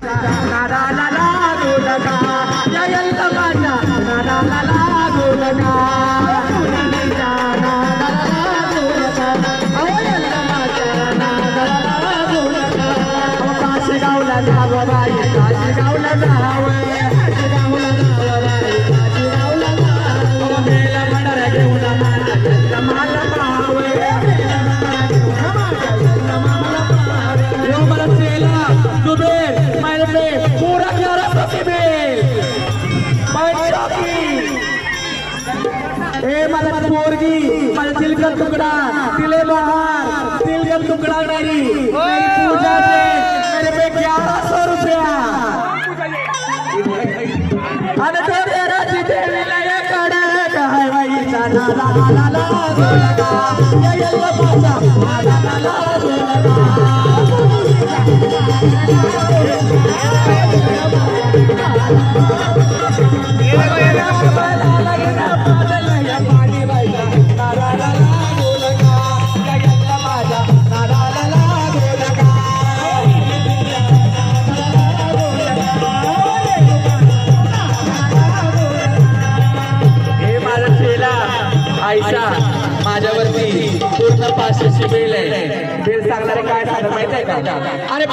नादाला लागू नका या यल्लमाच्या नादाला लागू नका काशीगावला जावं बाई काशीगावला जावं मेला म्हणा घेऊन मला पाहावं मला चेला जुबेर मैंने पूरा प्यारा सफेद ए मला पोरगी मला दिल का टुकड़ा दिले बहार दिल का टुकड़ा मेरी पूजा से मेरे पे 1100 रुपया अरे तेरे राजी देवी लगे कड़े कहे भाई ला ला ला ला लगा ये यल्ला पासा ला ला ला लगा आयशा माझ्यावरती पूर्ण 500ची बिल आहे बिल सांगणारे काय सांगत माहिती आहे का अरे